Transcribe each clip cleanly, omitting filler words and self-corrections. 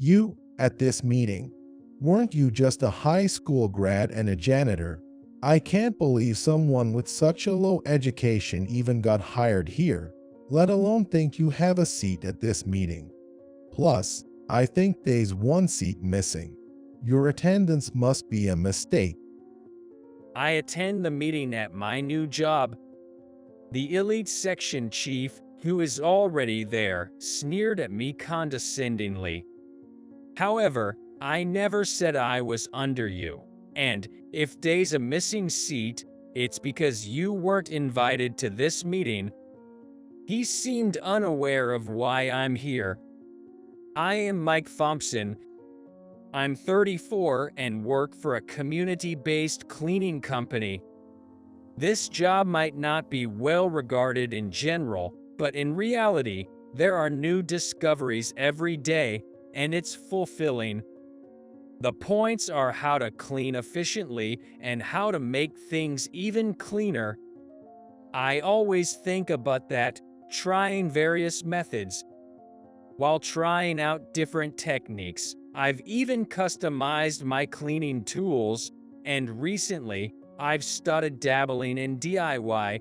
You, at this meeting, weren't you just a high school grad and a janitor? I can't believe someone with such a low education even got hired here, let alone think you have a seat at this meeting. Plus, I think there's one seat missing. Your attendance must be a mistake. I attend the meeting at my new job. The elite section chief, who is already there, sneered at me condescendingly. However, I never said I was under you. And if there's a missing seat, it's because you weren't invited to this meeting. He seemed unaware of why I'm here. I am Mike Thompson. I'm 34 and work for a community-based cleaning company. This job might not be well regarded in general, but in reality, there are new discoveries every day, and it's fulfilling. The points are how to clean efficiently and how to make things even cleaner. I always think about that, trying various methods. While trying out different techniques, I've even customized my cleaning tools, and recently, I've started dabbling in DIY.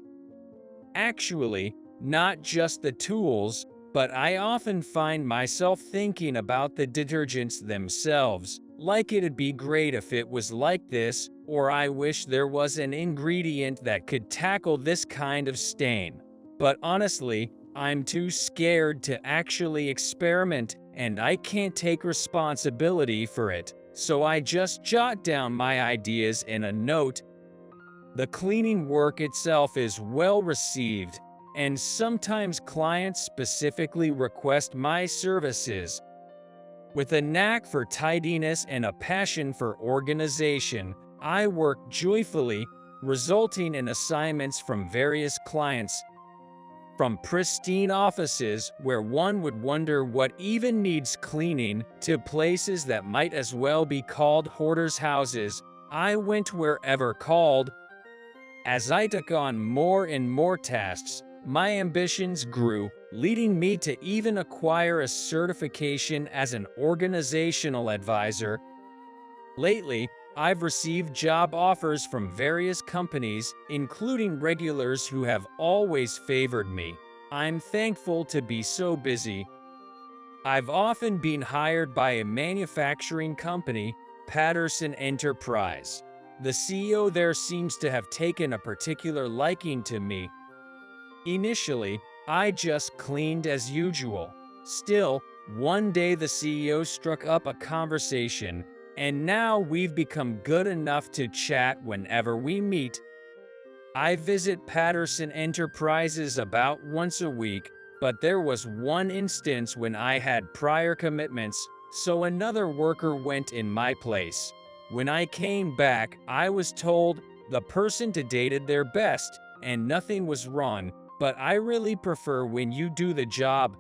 Actually, not just the tools, but I often find myself thinking about the detergents themselves, like it'd be great if it was like this, or I wish there was an ingredient that could tackle this kind of stain. But honestly, I'm too scared to actually experiment, and I can't take responsibility for it, so I just jot down my ideas in a note. The cleaning work itself is well received, and sometimes clients specifically request my services. With a knack for tidiness and a passion for organization, I work joyfully, resulting in assignments from various clients. From pristine offices where one would wonder what even needs cleaning, to places that might as well be called hoarders' houses, I went wherever called. As I took on more and more tasks, my ambitions grew, leading me to even acquire a certification as an organizational advisor. Lately, I've received job offers from various companies, including regulars who have always favored me. I'm thankful to be so busy. I've often been hired by a manufacturing company, Patterson Enterprise. The CEO there seems to have taken a particular liking to me. Initially, I just cleaned as usual. Still, one day the CEO struck up a conversation, and now we've become good enough to chat whenever we meet. I visit Patterson Enterprises about once a week, but there was one instance when I had prior commitments, so another worker went in my place. When I came back, I was told the person to did their best and nothing was wrong, but I really prefer when you do the job.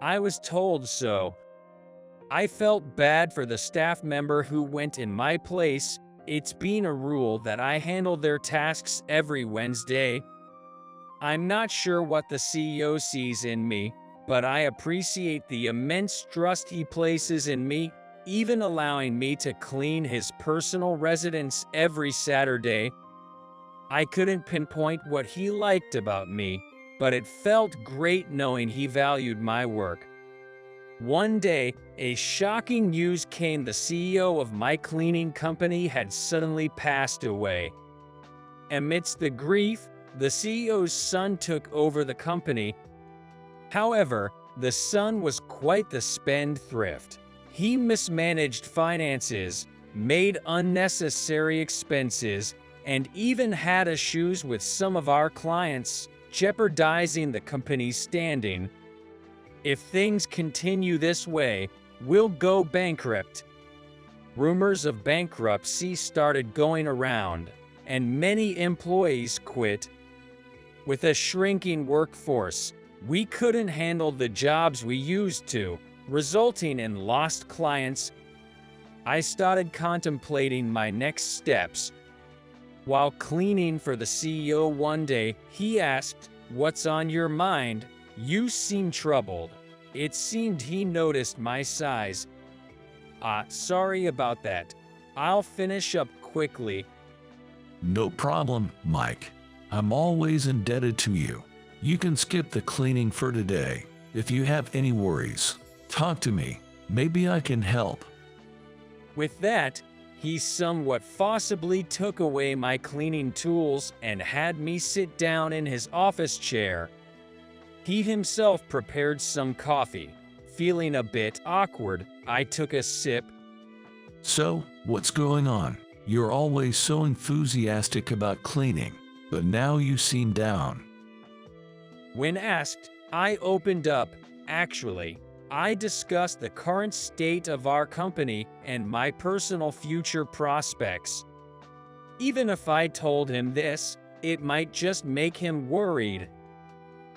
I was told so. I felt bad for the staff member who went in my place. It's been a rule that I handle their tasks every Wednesday. I'm not sure what the CEO sees in me, but I appreciate the immense trust he places in me, even allowing me to clean his personal residence every Saturday. I couldn't pinpoint what he liked about me, but it felt great knowing he valued my work. One day, a shocking news came: the CEO of my cleaning company had suddenly passed away. Amidst the grief, the CEO's son took over the company. However, the son was quite the spendthrift. He mismanaged finances, made unnecessary expenses, and even had issues with some of our clients, jeopardizing the company's standing. If things continue this way, we'll go bankrupt. Rumors of bankruptcy started going around, and many employees quit. With a shrinking workforce, we couldn't handle the jobs we used to, resulting in lost clients. I started contemplating my next steps. While cleaning for the CEO one day, he asked, "What's on your mind? You seem troubled." It seemed he noticed my size, Sorry about that. I'll finish up quickly. No problem, Mike. I'm always indebted to you. You can skip the cleaning for today. If you have any worries, talk to me. Maybe I can help. With that, he somewhat forcibly took away my cleaning tools and had me sit down in his office chair. He himself prepared some coffee. Feeling a bit awkward, I took a sip. So, what's going on? You're always so enthusiastic about cleaning, but now you seem down. When asked, I opened up. Actually, I discussed the current state of our company and my personal future prospects. Even if I told him this, it might just make him worried.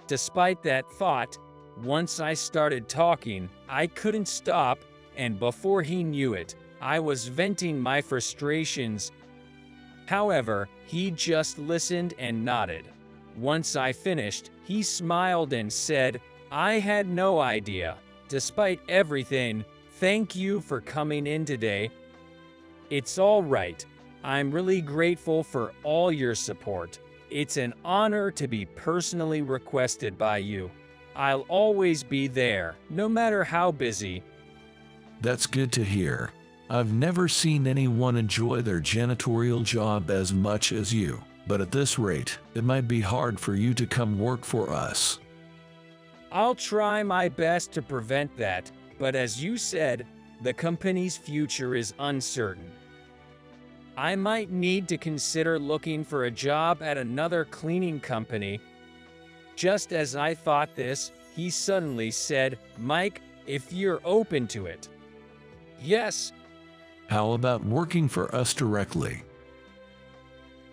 Despite that thought, once I started talking, I couldn't stop, and before he knew it, I was venting my frustrations. However, he just listened and nodded. Once I finished, he smiled and said, I had no idea. Despite everything, thank you for coming in today. It's all right. I'm really grateful for all your support. It's an honor to be personally requested by you. I'll always be there, no matter how busy. That's good to hear. I've never seen anyone enjoy their janitorial job as much as you, but at this rate, it might be hard for you to come work for us. I'll try my best to prevent that, but as you said, the company's future is uncertain. I might need to consider looking for a job at another cleaning company. Just as I thought this, he suddenly said, Mike, if you're open to it. Yes. How about working for us directly?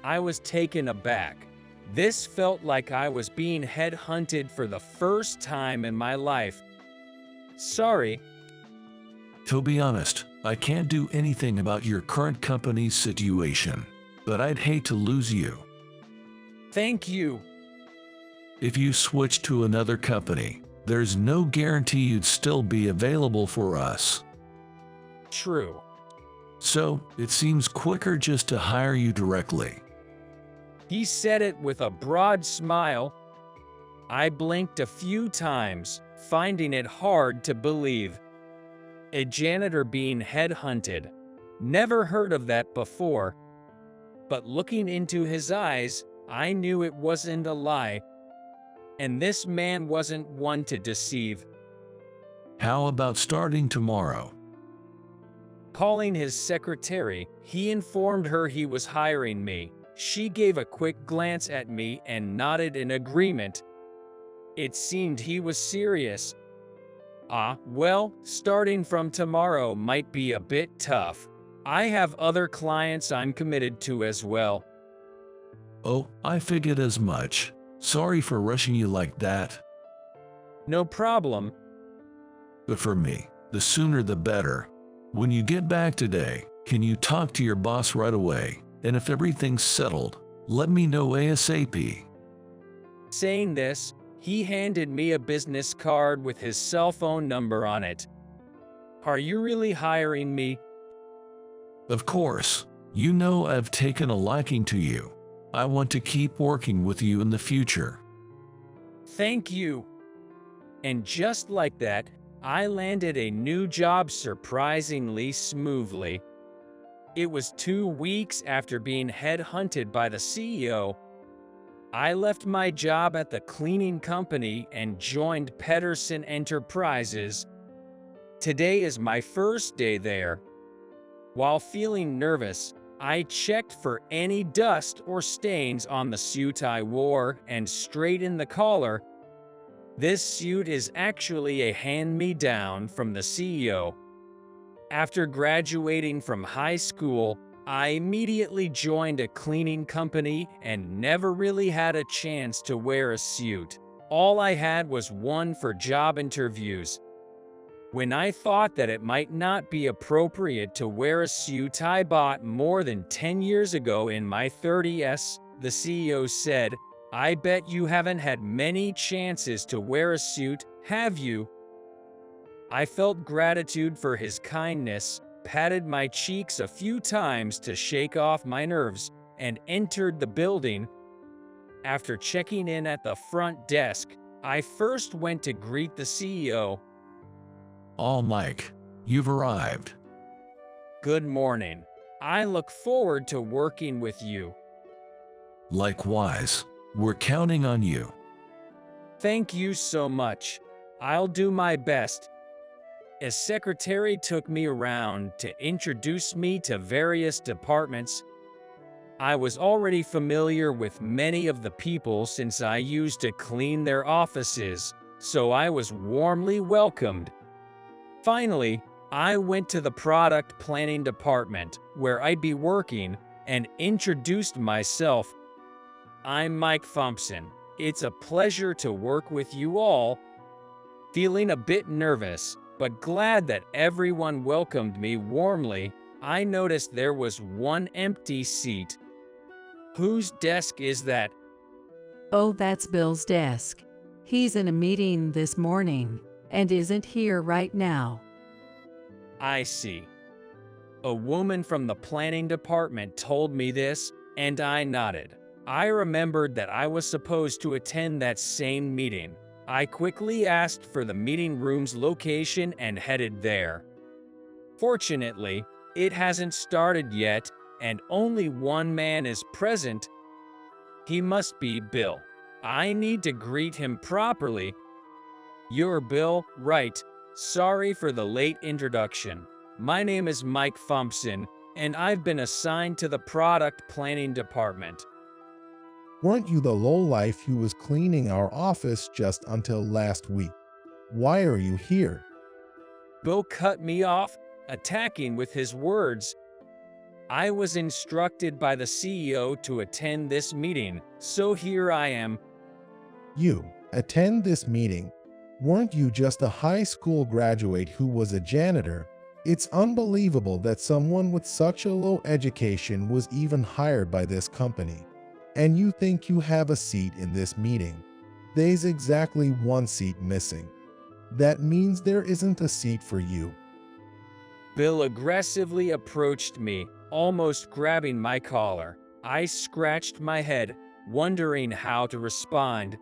I was taken aback. This felt like I was being headhunted for the first time in my life. Sorry. To be honest, I can't do anything about your current company's situation, but I'd hate to lose you. Thank you. If you switch to another company, there's no guarantee you'd still be available for us. True. So, it seems quicker just to hire you directly. He said it with a broad smile. I blinked a few times, finding it hard to believe. A janitor being headhunted. Never heard of that before. But looking into his eyes, I knew it wasn't a lie. And this man wasn't one to deceive. How about starting tomorrow? Calling his secretary, he informed her he was hiring me. She gave a quick glance at me and nodded in agreement. It seemed he was serious. Well, starting from tomorrow might be a bit tough. I have other clients I'm committed to as well. Oh, I figured as much. Sorry for rushing you like that. No problem. But for me, the sooner the better. When you get back today, can you talk to your boss right away? And if everything's settled, let me know ASAP. Saying this, he handed me a business card with his cell phone number on it. Are you really hiring me? Of course. You know I've taken a liking to you. I want to keep working with you in the future. Thank you. And just like that, I landed a new job surprisingly smoothly. It was 2 weeks after being headhunted by the CEO. I left my job at the cleaning company and joined Pedersen Enterprises. Today is my first day there. While feeling nervous, I checked for any dust or stains on the suit I wore and straightened the collar. This suit is actually a hand-me-down from the CEO. After graduating from high school, I immediately joined a cleaning company and never really had a chance to wear a suit. All I had was one for job interviews. When I thought that it might not be appropriate to wear a suit I bought more than 10 years ago in my 30s, the CEO said, I bet you haven't had many chances to wear a suit, have you? I felt gratitude for his kindness, patted my cheeks a few times to shake off my nerves, and entered the building. After checking in at the front desk, I first went to greet the CEO. "Oh, Mike, you've arrived." Good morning. I look forward to working with you. "Likewise, we're counting on you." Thank you so much. I'll do my best. A secretary took me around to introduce me to various departments. I was already familiar with many of the people since I used to clean their offices, so I was warmly welcomed. Finally, I went to the product planning department, where I'd be working, and introduced myself. I'm Mike Thompson. It's a pleasure to work with you all. Feeling a bit nervous, but glad that everyone welcomed me warmly, I noticed there was one empty seat. Whose desk is that? Oh, that's Bill's desk. He's in a meeting this morning and isn't here right now. I see. A woman from the planning department told me this, and I nodded. I remembered that I was supposed to attend that same meeting. I quickly asked for the meeting room's location and headed there. Fortunately, it hasn't started yet, and only one man is present. He must be Bill. I need to greet him properly. You're Bill, right? Sorry for the late introduction. My name is Mike Thompson, and I've been assigned to the product planning department. Weren't you the lowlife who was cleaning our office just until last week? Why are you here? Bill cut me off, attacking with his words. I was instructed by the CEO to attend this meeting, so here I am. You attend this meeting? Weren't you just a high school graduate who was a janitor? It's unbelievable that someone with such a low education was even hired by this company. And you think you have a seat in this meeting? There's exactly one seat missing. That means there isn't a seat for you. Bill aggressively approached me, almost grabbing my collar. I scratched my head, wondering how to respond.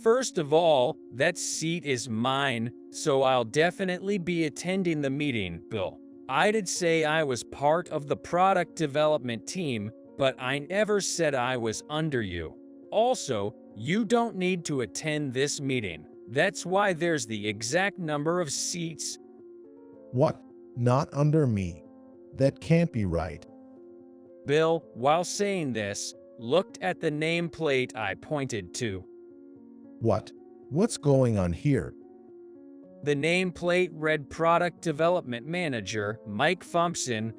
First of all, that seat is mine, so I'll definitely be attending the meeting, Bill. I did say I was part of the product development team, but I never said I was under you. Also, you don't need to attend this meeting. That's why there's the exact number of seats. What? Not under me? That can't be right. Bill, while saying this, looked at the nameplate I pointed to. What? What's going on here? The nameplate read Product Development Manager, Mike Thompson.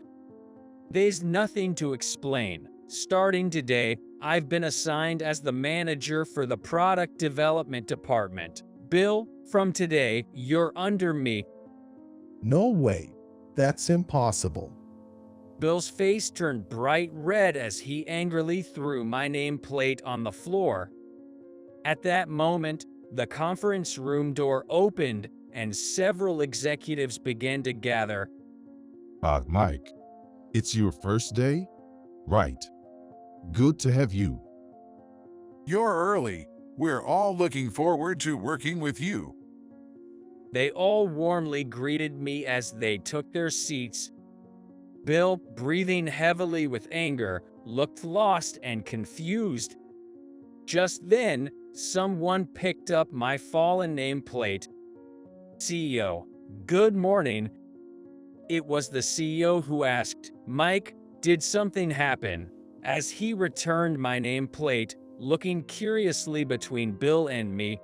There's nothing to explain. Starting today, I've been assigned as the manager for the product development department. Bill, from today, you're under me. No way. That's impossible. Bill's face turned bright red as he angrily threw my nameplate on the floor. At that moment, the conference room door opened and several executives began to gather. Mike, it's your first day? Right. Good to have you. You're early. We're all looking forward to working with you. They all warmly greeted me as they took their seats. Bill, breathing heavily with anger, looked lost and confused. Just then, someone picked up my fallen nameplate. CEO, good morning. It was the CEO who asked, Mike, did something happen? As he returned my nameplate, looking curiously between Bill and me.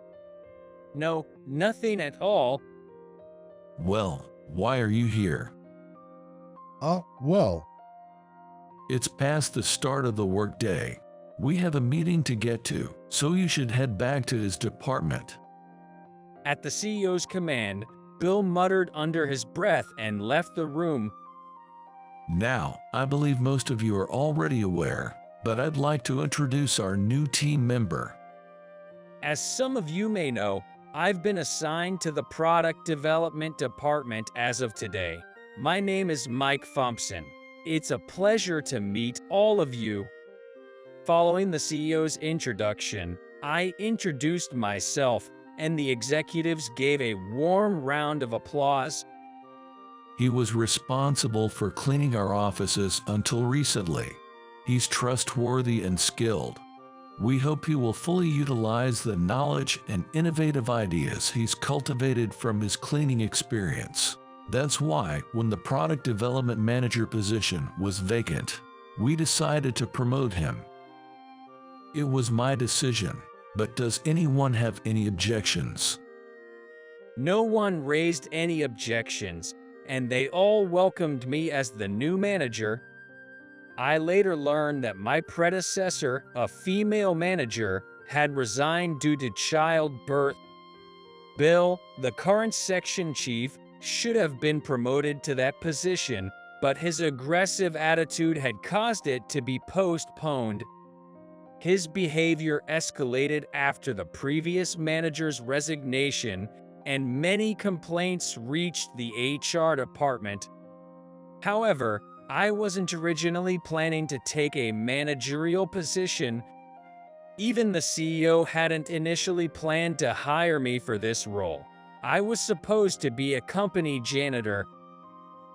No, nothing at all. "Well, why are you here?" Well, "It's past the start of the workday. We have a meeting to get to, so you should head back to his department." At the CEO's command, Bill muttered under his breath and left the room. Now, I believe most of you are already aware, but I'd like to introduce our new team member. As some of you may know, I've been assigned to the product development department as of today. My name is Mike Thompson. It's a pleasure to meet all of you. Following the CEO's introduction, I introduced myself, and the executives gave a warm round of applause. He was responsible for cleaning our offices until recently. He's trustworthy and skilled. We hope he will fully utilize the knowledge and innovative ideas he's cultivated from his cleaning experience. That's why, when the product development manager position was vacant, we decided to promote him. It was my decision, but does anyone have any objections? No one raised any objections, and they all welcomed me as the new manager. I later learned that my predecessor, a female manager, had resigned due to childbirth. Bill, the current section chief, should have been promoted to that position, but his aggressive attitude had caused it to be postponed. His behavior escalated after the previous manager's resignation, and many complaints reached the HR department. However, I wasn't originally planning to take a managerial position. Even the CEO hadn't initially planned to hire me for this role. I was supposed to be a company janitor.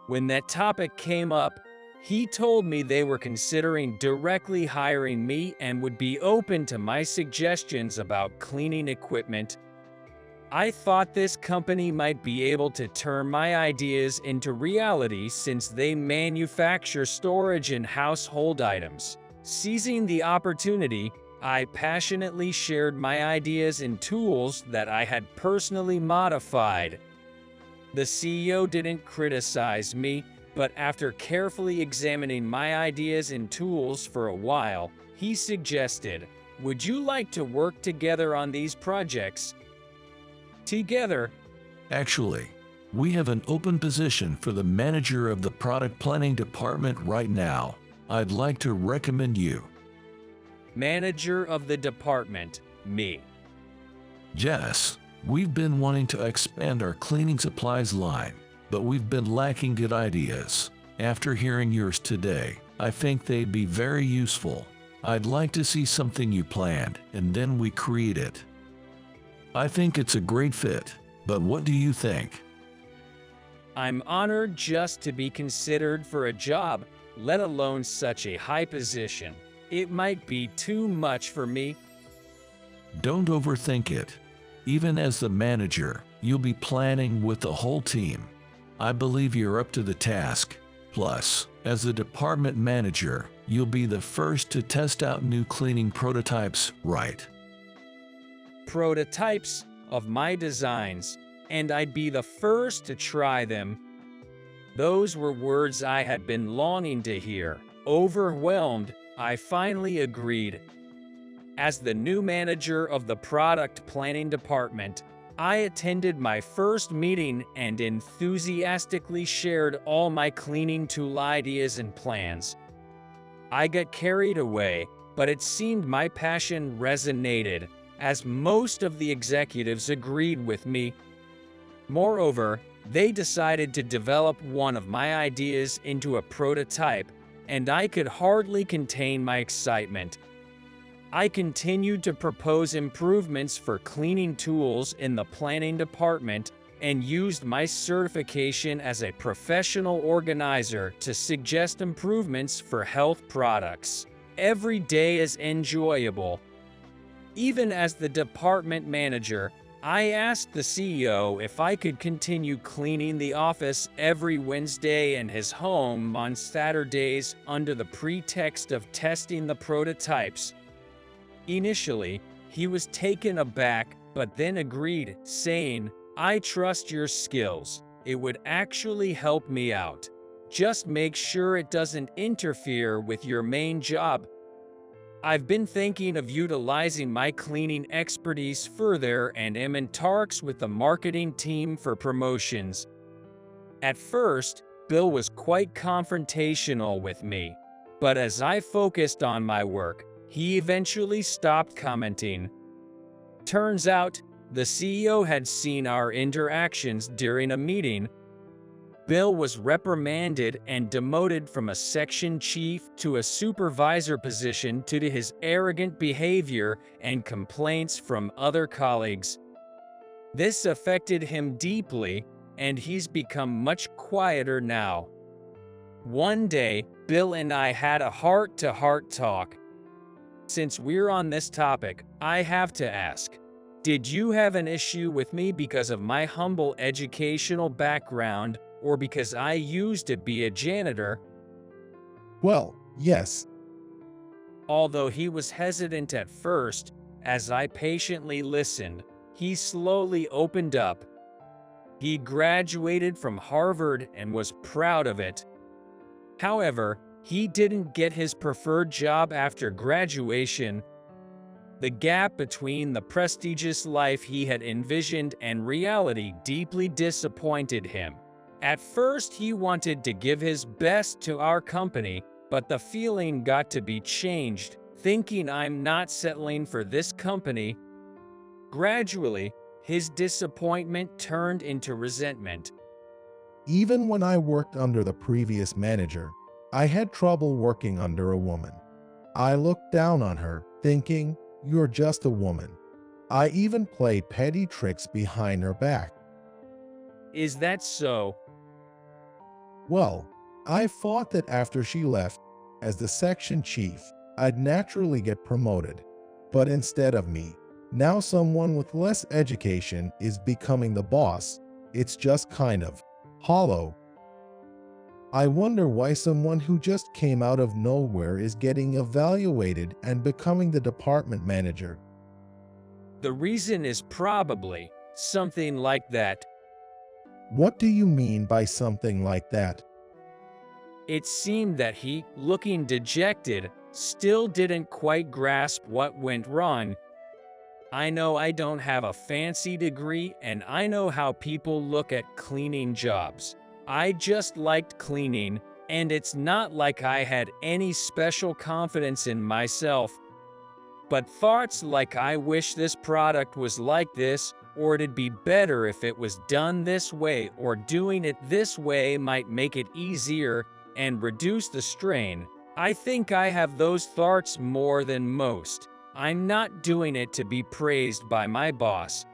When that topic came up, he told me they were considering directly hiring me and would be open to my suggestions about cleaning equipment. I thought this company might be able to turn my ideas into reality since they manufacture storage and household items. Seizing the opportunity, I passionately shared my ideas and tools that I had personally modified. The CEO didn't criticize me, but after carefully examining my ideas and tools for a while, he suggested, "Would you like to work together on these projects?" Together. Actually, we have an open position for the manager of the product planning department right now. I'd like to recommend you. Manager of the department, me. Yes, we've been wanting to expand our cleaning supplies line, but we've been lacking good ideas. After hearing yours today, I think they'd be very useful. I'd like to see something you planned, and then we create it. I think it's a great fit, but what do you think? I'm honored just to be considered for a job, let alone such a high position. It might be too much for me. Don't overthink it. Even as the manager, you'll be planning with the whole team. I believe you're up to the task. Plus, as the department manager, you'll be the first to test out new cleaning prototypes, right? Prototypes of my designs, and I'd be the first to try them. Those were words I had been longing to hear. Overwhelmed, I finally agreed. As the new manager of the product planning department, I attended my first meeting and enthusiastically shared all my cleaning tool ideas and plans. I got carried away, but it seemed my passion resonated, as most of the executives agreed with me. Moreover, they decided to develop one of my ideas into a prototype, and I could hardly contain my excitement. I continued to propose improvements for cleaning tools in the planning department and used my certification as a professional organizer to suggest improvements for health products. Every day is enjoyable. Even as the department manager, I asked the CEO if I could continue cleaning the office every Wednesday and his home on Saturdays under the pretext of testing the prototypes. Initially, he was taken aback, but then agreed, saying, "I trust your skills. It would actually help me out. Just make sure it doesn't interfere with your main job." I've been thinking of utilizing my cleaning expertise further and am in talks with the marketing team for promotions. At first, Bill was quite confrontational with me, but as I focused on my work, he eventually stopped commenting. Turns out, The CEO had seen our interactions during a meeting. Bill was reprimanded and demoted from a section chief to a supervisor position due to his arrogant behavior and complaints from other colleagues. This affected him deeply, and he's become much quieter now. One day, Bill and I had a heart-to-heart talk. Since we're on this topic, I have to ask, did you have an issue with me because of my humble educational background, or because I used to be a janitor? Well, yes. Although he was hesitant at first, as I patiently listened, he slowly opened up. He graduated from Harvard and was proud of it. However, he didn't get his preferred job after graduation. The gap between the prestigious life he had envisioned and reality deeply disappointed him. At first, he wanted to give his best to our company, but the feeling got to be changed, thinking I'm not settling for this company. Gradually, his disappointment turned into resentment. Even when I worked under the previous manager, I had trouble working under a woman. I looked down on her, thinking, "You're just a woman." I even played petty tricks behind her back. Is that so? Well, I thought that after she left, as the section chief, I'd naturally get promoted. But instead of me, now someone with less education is becoming the boss. It's just kind of hollow. I wonder why someone who just came out of nowhere is getting evaluated and becoming the department manager. The reason is probably something like that. What do you mean by something like that? It seemed that he, looking dejected, still didn't quite grasp what went wrong. I know I don't have a fancy degree, and I know how people look at cleaning jobs. I just liked cleaning, and it's not like I had any special confidence in myself. But thoughts like I wish this product was like this, or it'd be better if it was done this way, or doing it this way might make it easier and reduce the strain. I think I have those thoughts more than most. I'm not doing it to be praised by my boss.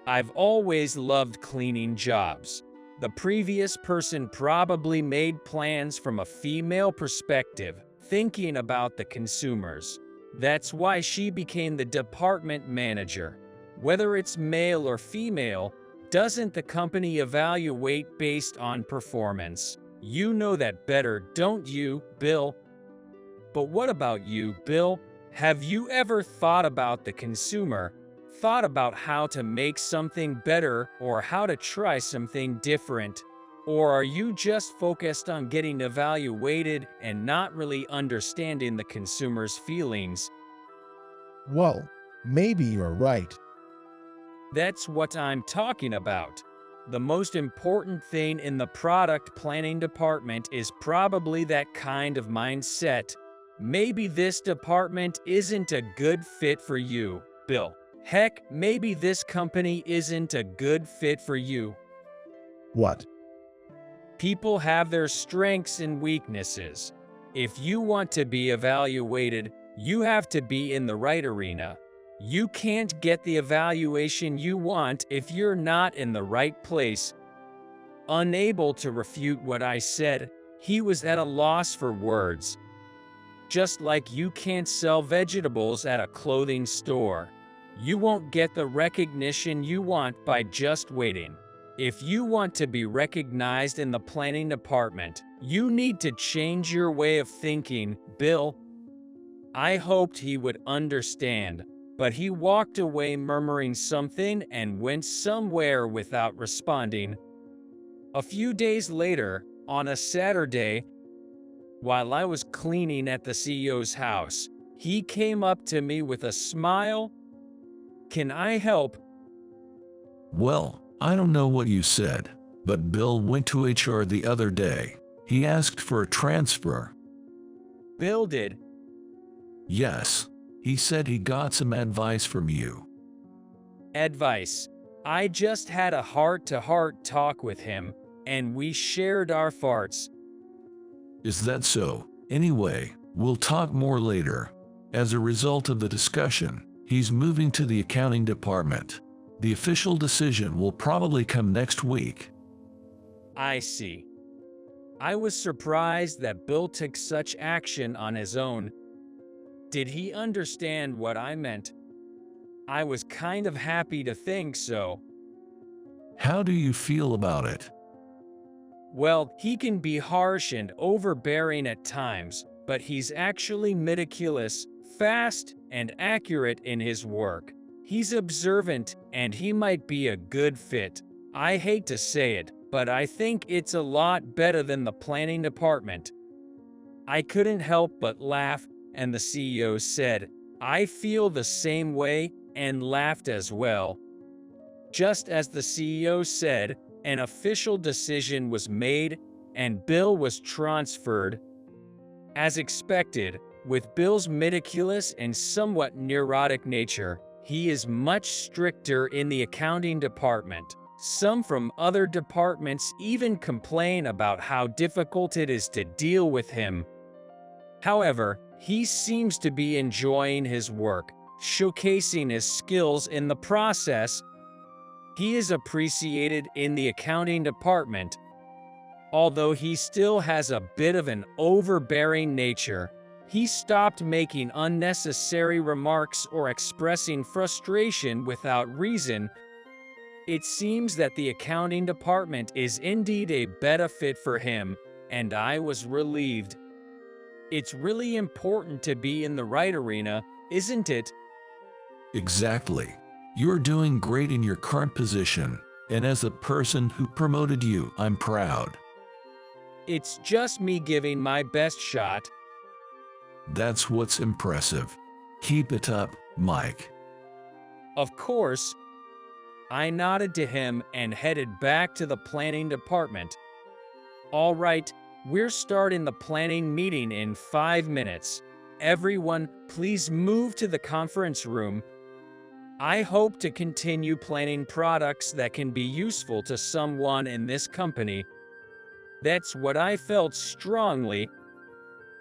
I've always loved cleaning jobs. The previous person probably made plans from a female perspective, thinking about the consumers. That's why she became the department manager. Whether it's male or female, doesn't the company evaluate based on performance? You know that better, don't you, Bill? But what about you, Bill? Have you ever thought about the consumer? Thought about how to make something better or how to try something different? Or are you just focused on getting evaluated and not really understanding the consumer's feelings? Well, maybe you're right. That's what I'm talking about. The most important thing in the product planning department is probably that kind of mindset. Maybe this department isn't a good fit for you, Bill. Heck, maybe this company isn't a good fit for you. What? People have their strengths and weaknesses. If you want to be evaluated, you have to be in the right arena. You can't get the evaluation you want if you're not in the right place. Unable to refute what I said, he was at a loss for words. Just like you can't sell vegetables at a clothing store. You won't get the recognition you want by just waiting. If you want to be recognized in the planning department, you need to change your way of thinking, Bill. I hoped he would understand, but he walked away murmuring something and went somewhere without responding. A few days later, on a Saturday, while I was cleaning at the CEO's house, he came up to me with a smile. "Can I help?" Well, I don't know what you said, but Bill went to HR the other day. He asked for a transfer. Bill did. Yes, he said he got some advice from you. Advice. I just had a heart-to-heart talk with him, and we shared our farts. Is that so? Anyway, we'll talk more later. As a result of the discussion, he's moving to the accounting department. The official decision will probably come next week. I see. I was surprised that Bill took such action on his own. Did he understand what I meant? I was kind of happy to think so. How do you feel about it? Well, he can be harsh and overbearing at times, but he's actually meticulous, fast, and accurate in his work. He's observant, and he might be a good fit. I hate to say it, but I think it's a lot better than the planning department. I couldn't help but laugh, and the CEO said, I feel the same way, and laughed as well. Just as the CEO said, an official decision was made, and Bill was transferred. As expected, with Bill's meticulous and somewhat neurotic nature, he is much stricter in the accounting department. Some from other departments even complain about how difficult it is to deal with him. However, he seems to be enjoying his work, showcasing his skills in the process. He is appreciated in the accounting department. Although he still has a bit of an overbearing nature, he stopped making unnecessary remarks or expressing frustration without reason. It seems that the accounting department is indeed a better fit for him, and I was relieved. It's really important to be in the right arena, isn't it? Exactly. You're doing great in your current position, and as the person who promoted you, I'm proud. It's just me giving my best shot. That's what's impressive. Keep it up, Mike. Of course. I nodded to him and headed back to the planning department. All right, we're starting the planning meeting in 5 minutes. Everyone, please move to the conference room. I hope to continue planning products that can be useful to someone in this company. That's what I felt strongly